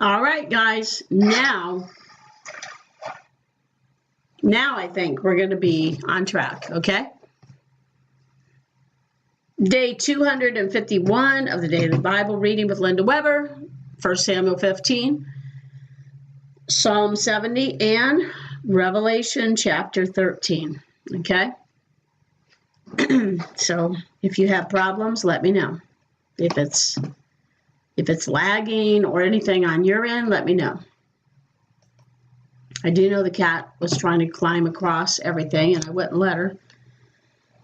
All right, guys. Now I think we're going to be on track, okay? Day 251 of the Daily Bible Reading with Linda Weber, 1 Samuel 15, Psalm 70, and Revelation chapter 13, okay? So if you have problems, let me know. If it's lagging or anything on your end, let me know. I do know the cat was trying to climb across everything and I wouldn't let her.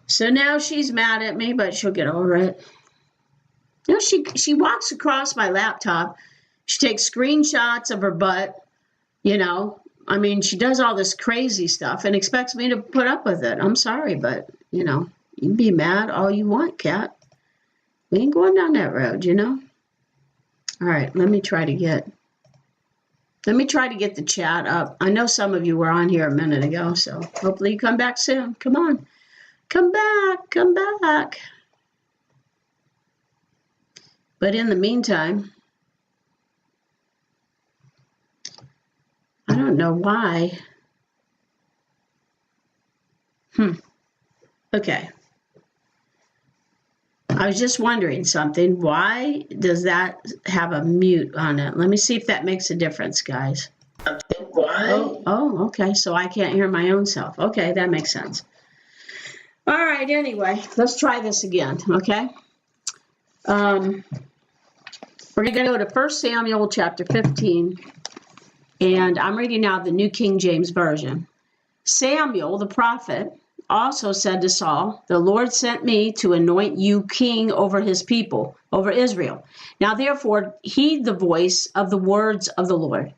So now she's mad at me, but she'll get over it. You know, she walks across my laptop. She takes screenshots of her butt, you know. I mean, she does all this crazy stuff and expects me to put up with it. I'm sorry, but, you know, you can be mad all you want, cat. We ain't going down that road, you know. All right, let me try to get the chat up. I know some of you were on here a minute ago, so hopefully you come back soon. Come on. Come back. Come back. But in the meantime, I don't know why. Okay. I was just wondering something. Why does that have a mute on it? Let me see if that makes a difference, guys. Why? Oh, okay. So I can't hear my own self. Okay, that makes sense. All right, anyway, let's try this again, okay? We're going to go to 1 Samuel chapter 15, and I'm reading now the New King James Version. Samuel, the prophet, also said to Saul, "The Lord sent me to anoint you king over his people, over Israel. Now therefore heed the voice of the words of the Lord.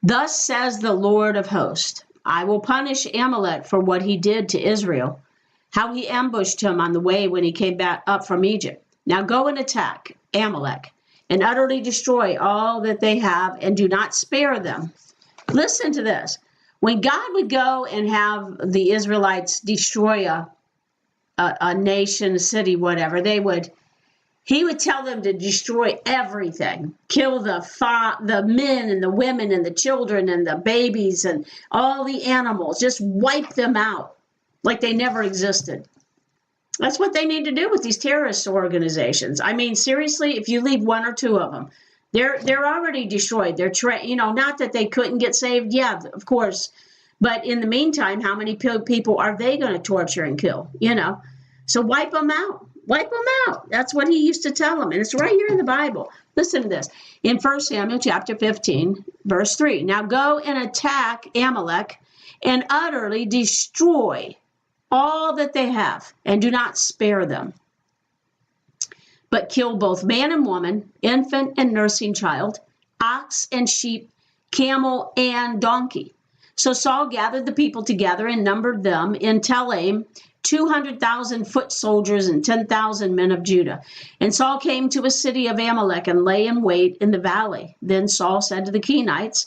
Thus says the Lord of hosts, I will punish Amalek for what he did to Israel, how he ambushed him on the way when he came back up from Egypt. Now go and attack Amalek and utterly destroy all that they have and do not spare them." Listen to this. When God would go and have the Israelites destroy a nation, a city, whatever, he would tell them to destroy everything, kill the men and the women and the children and the babies and all the animals, just wipe them out like they never existed. That's what they need to do with these terrorist organizations. I mean, seriously, if you leave one or two of them, they're already destroyed. They're not that they couldn't get saved. Yeah, of course. But in the meantime, how many people are they going to torture and kill? You know, so wipe them out. Wipe them out. That's what he used to tell them. And it's right here in the Bible. Listen to this. In 1 Samuel chapter 15, verse 3. Now go and attack Amalek and utterly destroy all that they have and do not spare them, but kill both man and woman, infant and nursing child, ox and sheep, camel and donkey. So Saul gathered the people together and numbered them in Telaim, 200,000 foot soldiers and 10,000 men of Judah. And Saul came to a city of Amalek and lay in wait in the valley. Then Saul said to the Kenites,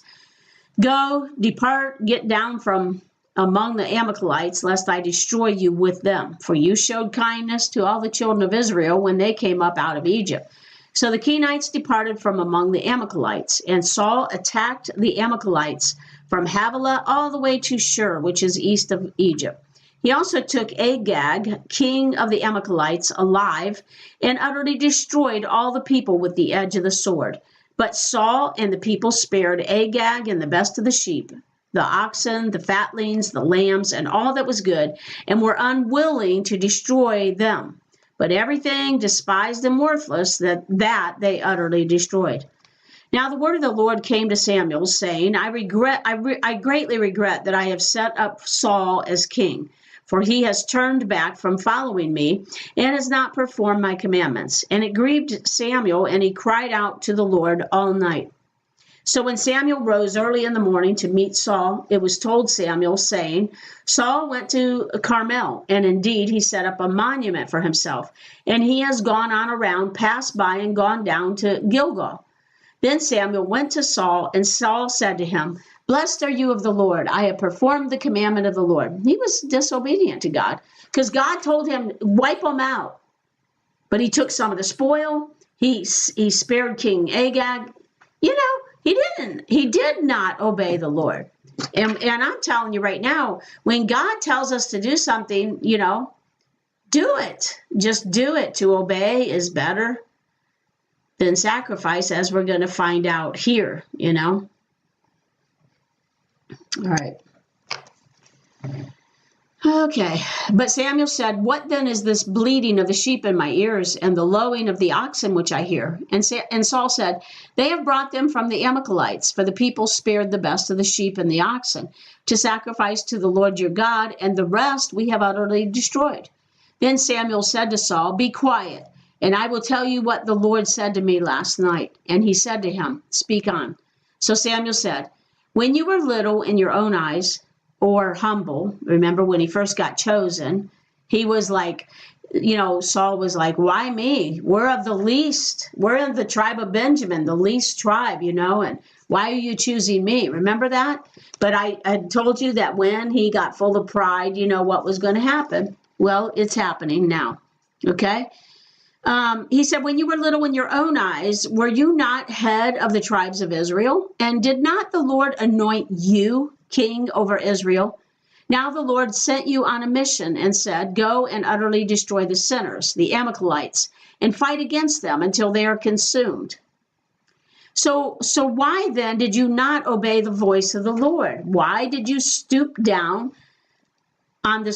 "Go, depart, get down from among the Amalekites, lest I destroy you with them. For you showed kindness to all the children of Israel when they came up out of Egypt." So the Kenites departed from among the Amalekites, and Saul attacked the Amalekites from Havilah all the way to Shur, which is east of Egypt. He also took Agag, king of the Amalekites, alive, and utterly destroyed all the people with the edge of the sword. But Saul and the people spared Agag and the best of the sheep, the oxen, the fatlings, the lambs, and all that was good, and were unwilling to destroy them. But everything despised and worthless, that they utterly destroyed. Now the word of the Lord came to Samuel, saying, I greatly regret that I have set up Saul as king, for he has turned back from following me and has not performed my commandments. And it grieved Samuel, and he cried out to the Lord all night. So when Samuel rose early in the morning to meet Saul, it was told Samuel, saying, Saul went to Carmel, and indeed he set up a monument for himself, and he has gone on around, passed by, and gone down to Gilgal. Then Samuel went to Saul, and Saul said to him, Blessed are you of the Lord. I have performed the commandment of the Lord. He was disobedient to God, because God told him, wipe them out. But he took some of the spoil. He spared King Agag. You know, He didn't. He did not obey the Lord. And I'm telling you right now, when God tells us to do something, do it. Just do it. To obey is better than sacrifice, as we're going to find out here, All right. Okay, but Samuel said, "What then is this bleating of the sheep in my ears and the lowing of the oxen which I hear?" And Saul said, "They have brought them from the Amalekites, for the people spared the best of the sheep and the oxen to sacrifice to the Lord your God, and the rest we have utterly destroyed." Then Samuel said to Saul, "Be quiet, and I will tell you what the Lord said to me last night." And he said to him, "Speak on." So Samuel said, "When you were little in your own eyes, or humble," remember when he first got chosen, he was like, Saul was like, "Why me? We're of the least. We're in the tribe of Benjamin, the least tribe, and why are you choosing me?" Remember that? But I told you that when he got full of pride, what was going to happen. Well, it's happening now. Okay? He said, "When you were little in your own eyes, were you not head of the tribes of Israel? And did not the Lord anoint you king over Israel? Now the Lord sent you on a mission and said, 'Go and utterly destroy the sinners, the Amalekites, and fight against them until they are consumed.' So why then did you not obey the voice of the Lord? Why did you swoop down on the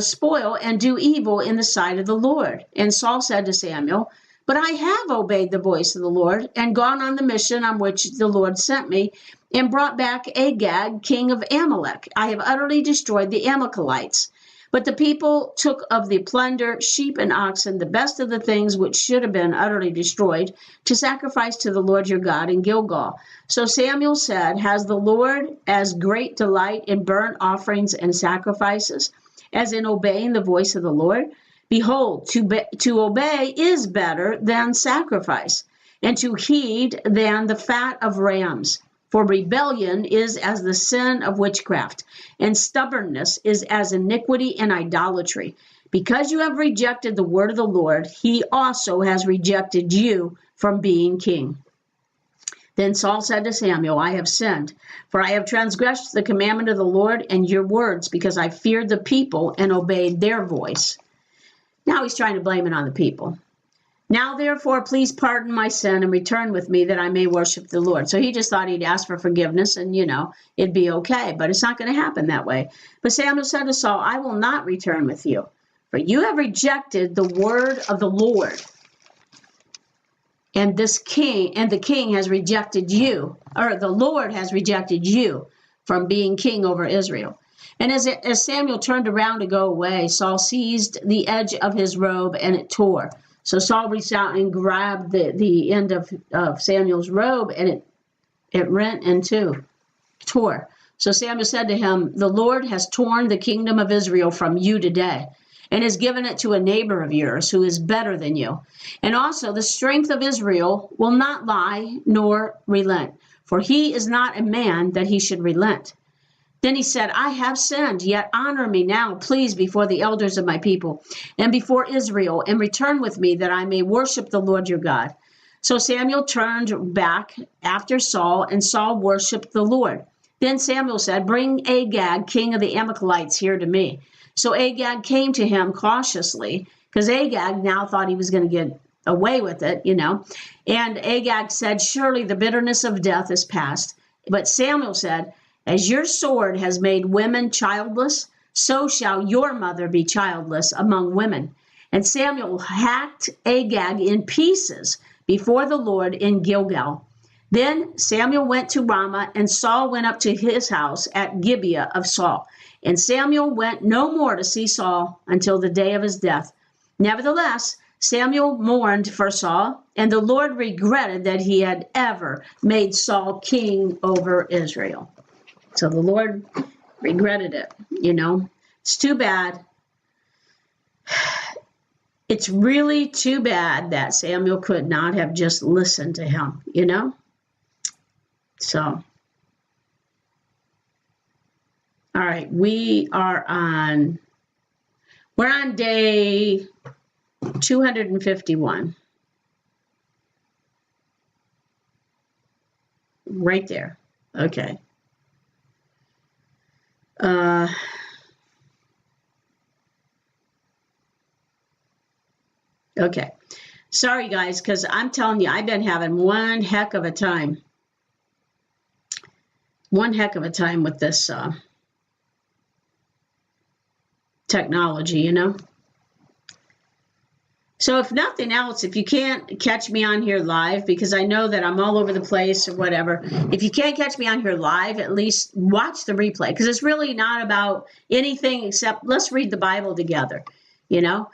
spoil and do evil in the sight of the Lord?" And Saul said to Samuel, "But I have obeyed the voice of the Lord and gone on the mission on which the Lord sent me and brought back Agag, king of Amalek. I have utterly destroyed the Amalekites. But the people took of the plunder, sheep and oxen, the best of the things which should have been utterly destroyed, to sacrifice to the Lord your God in Gilgal." So Samuel said, "Has the Lord as great delight in burnt offerings and sacrifices as in obeying the voice of the Lord? Behold, to obey is better than sacrifice, and to heed than the fat of rams. For rebellion is as the sin of witchcraft, and stubbornness is as iniquity and idolatry. Because you have rejected the word of the Lord, he also has rejected you from being king." Then Saul said to Samuel, "I have sinned, for I have transgressed the commandment of the Lord and your words, because I feared the people and obeyed their voice." Now he's trying to blame it on the people. "Now, therefore, please pardon my sin and return with me that I may worship the Lord." So he just thought he'd ask for forgiveness and, it'd be okay. But it's not going to happen that way. But Samuel said to Saul, "I will not return with you, for you have rejected the word of the Lord. And the king has rejected you, or the Lord has rejected you from being king over Israel." And as Samuel turned around to go away, Saul seized the edge of his robe and it tore. So Saul reached out and grabbed the end of Samuel's robe, and it rent in two, tore. So Samuel said to him, "The Lord has torn the kingdom of Israel from you today, and has given it to a neighbor of yours who is better than you. And also the strength of Israel will not lie nor relent, for he is not a man that he should relent." Then he said, "I have sinned, yet honor me now, please, before the elders of my people and before Israel, and return with me that I may worship the Lord your God." So Samuel turned back after Saul, and Saul worshiped the Lord. Then Samuel said, "Bring Agag, king of the Amalekites, here to me." So Agag came to him cautiously, because Agag now thought he was going to get away with it, And Agag said, "Surely the bitterness of death is past." But Samuel said, "As your sword has made women childless, so shall your mother be childless among women." And Samuel hacked Agag in pieces before the Lord in Gilgal. Then Samuel went to Ramah, and Saul went up to his house at Gibeah of Saul. And Samuel went no more to see Saul until the day of his death. Nevertheless, Samuel mourned for Saul, and the Lord regretted that he had ever made Saul king over Israel. So the Lord regretted it, It's too bad. It's really too bad that Samuel could not have just listened to him, So, all right, we're on day 251. right there. Okay. Okay. Sorry, guys, because I'm telling you, I've been having one heck of a time. One heck of a time with this technology, you know. So if nothing else, if you can't catch me on here live, because I know that I'm all over the place or whatever, if you can't catch me on here live, at least watch the replay, because it's really not about anything except let's read the Bible together, you know.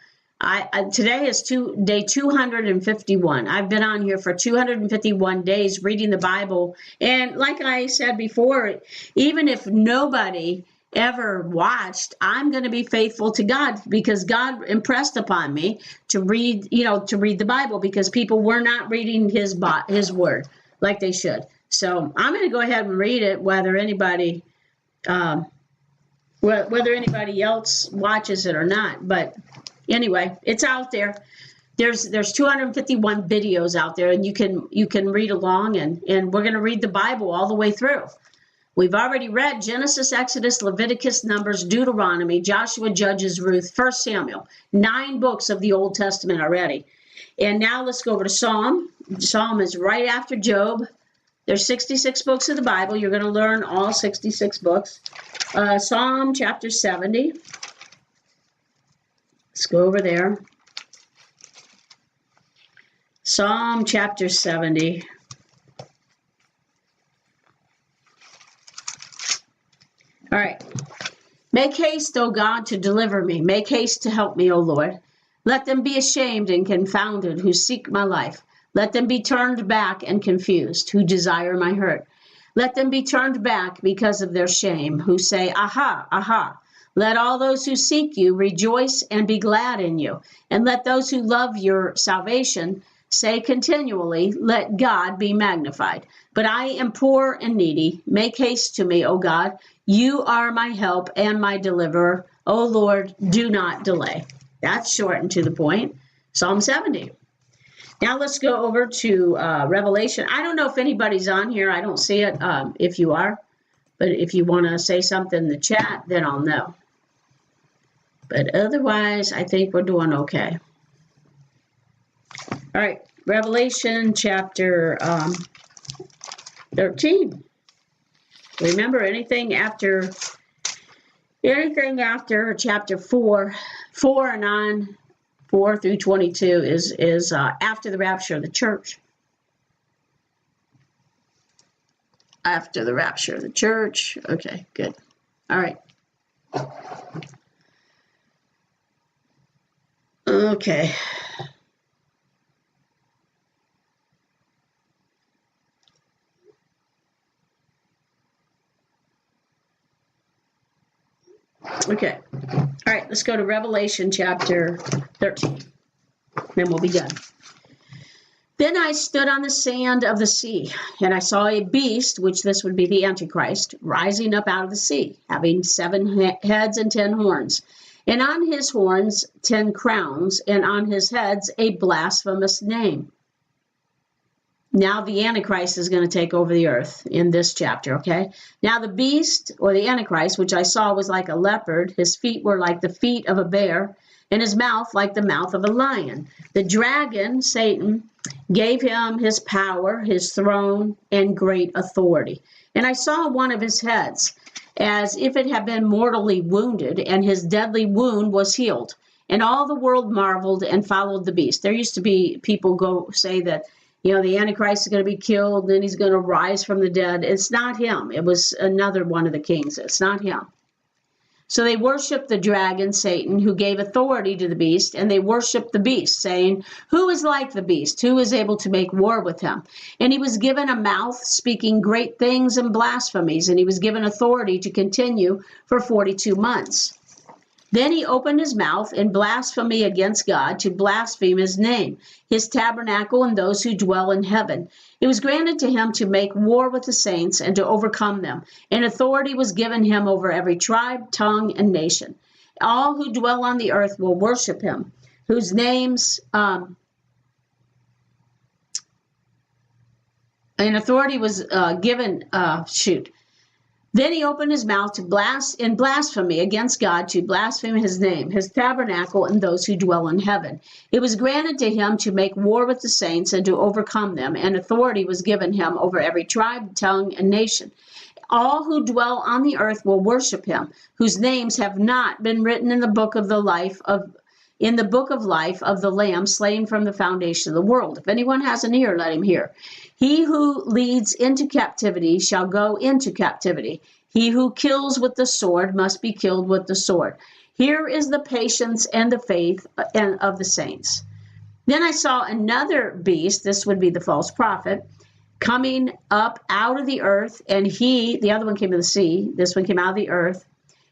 Today is day 251. I've been on here for 251 days reading the Bible. And like I said before, even if nobody ever watched, I'm going to be faithful to God, because God impressed upon me to read, to read the Bible, because people were not reading his word like they should. So I'm going to go ahead and read it, whether anybody else watches it or not. But anyway, it's out there. There's 251 videos out there, and you can read along, and we're going to read the Bible all the way through. We've already read Genesis, Exodus, Leviticus, Numbers, Deuteronomy, Joshua, Judges, Ruth, 1 Samuel, 9 books of the Old Testament already. And now let's go over to Psalm. Psalm is right after Job. There's 66 books of the Bible. You're going to learn all 66 books. Psalm chapter 70. Let's go over there. Psalm chapter 70. All right. Make haste, O God, to deliver me. Make haste to help me, O Lord. Let them be ashamed and confounded who seek my life. Let them be turned back and confused who desire my hurt. Let them be turned back because of their shame, who say, Aha, aha. Let all those who seek you rejoice and be glad in you. And let those who love your salvation say continually, let God be magnified. But I am poor and needy. Make haste to me, O God. You are my help and my deliverer. O Lord, do not delay. That's short and to the point. Psalm 70. Now let's go over to Revelation. I don't know if anybody's on here. I don't see it if you are. But if you want to say something in the chat, then I'll know. But otherwise, I think we're doing okay. All right, Revelation chapter 13. Remember, anything after chapter 4 and on, 4 through 22 is after the rapture of the church. After the rapture of the church. Okay, good. All right. Okay. Okay. All right, let's go to Revelation chapter 13. Then we'll be done. Then I stood on the sand of the sea, and I saw a beast, which this would be the Antichrist, rising up out of the sea, having 7 heads and 10 horns. And on his horns 10 crowns, and on his heads a blasphemous name. Now the Antichrist is going to take over the earth in this chapter, okay? Now the beast, or the Antichrist, which I saw was like a leopard. His feet were like the feet of a bear, and his mouth like the mouth of a lion. The dragon, Satan, gave him his power, his throne, and great authority. And I saw one of his heads as if it had been mortally wounded, and his deadly wound was healed. And all the world marveled and followed the beast. There used to be people go say that, the Antichrist is going to be killed, then he's going to rise from the dead. It's not him. It was another one of the kings. It's not him. So they worshiped the dragon, Satan, who gave authority to the beast, and they worshiped the beast, saying, who is like the beast? Who is able to make war with him? And he was given a mouth speaking great things and blasphemies, and he was given authority to continue for 42 months. Then he opened his mouth in blasphemy against God, to blaspheme his name, his tabernacle, and those who dwell in heaven. It was granted to him to make war with the saints and to overcome them. And authority was given him over every tribe, tongue, and nation. All who dwell on the earth will worship him, whose names and authority was given, Then he opened his mouth to in blasphemy against God, to blaspheme his name, his tabernacle, and those who dwell in heaven. It was granted to him to make war with the saints and to overcome them, and authority was given him over every tribe, tongue, and nation. All who dwell on the earth will worship him, whose names have not been written in the book of life of the Lamb slain from the foundation of the world. If anyone has an ear, let him hear. He who leads into captivity shall go into captivity. He who kills with the sword must be killed with the sword. Here is the patience and the faith of the saints. Then I saw another beast, this would be the false prophet, coming up out of the earth, and the other one came of the sea, this one came out of the earth,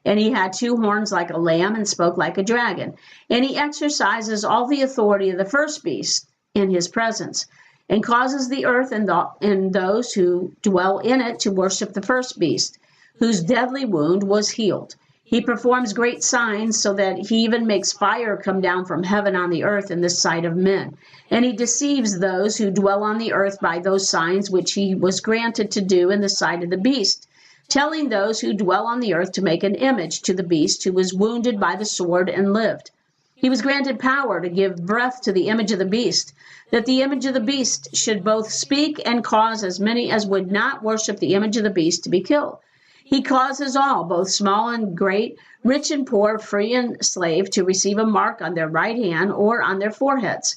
and he had 2 horns like a lamb and spoke like a dragon. And he exercises all the authority of the first beast in his presence, and causes the earth and those who dwell in it to worship the first beast, whose deadly wound was healed. He performs great signs, so that he even makes fire come down from heaven on the earth in the sight of men. And he deceives those who dwell on the earth by those signs which he was granted to do in the sight of the beast, telling those who dwell on the earth to make an image to the beast who was wounded by the sword and lived. He was granted power to give breath to the image of the beast, that the image of the beast should both speak and cause as many as would not worship the image of the beast to be killed. He causes all, both small and great, rich and poor, free and slave, to receive a mark on their right hand or on their foreheads,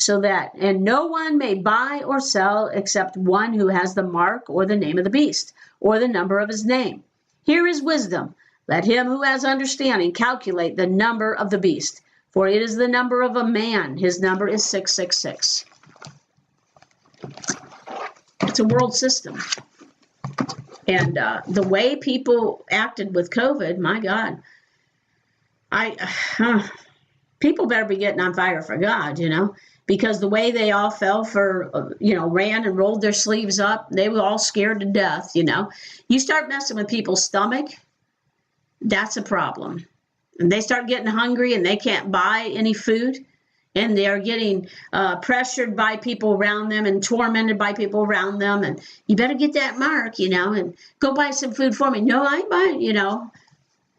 and no one may buy or sell except one who has the mark or the name of the beast, or the number of his name. Here is wisdom. Let him who has understanding calculate the number of the beast, for it is the number of a man. His number is 666. It's a world system. And the way people acted with COVID, my God, people better be getting on fire for God, because the way they all fell for, ran and rolled their sleeves up, they were all scared to death, You start messing with people's stomach, that's a problem. And they start getting hungry and they can't buy any food, and they're getting pressured by people around them and tormented by people around them. And you better get that mark, and go buy some food for me. No, I ain't buying,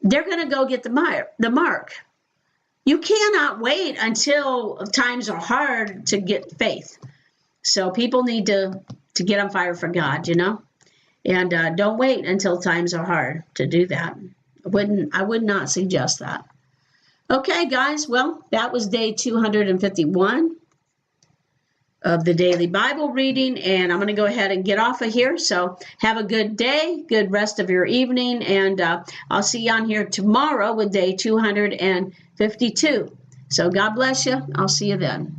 They're going to go get the mark. You cannot wait until times are hard to get faith. So people need to get on fire for God, and don't wait until times are hard to do that. I would not suggest that. Okay, guys, well, that was day 251 of the daily Bible reading, and I'm going to go ahead and get off of here. So have a good day, good rest of your evening, and I'll see you on here tomorrow with day 252. So God bless you. I'll see you then.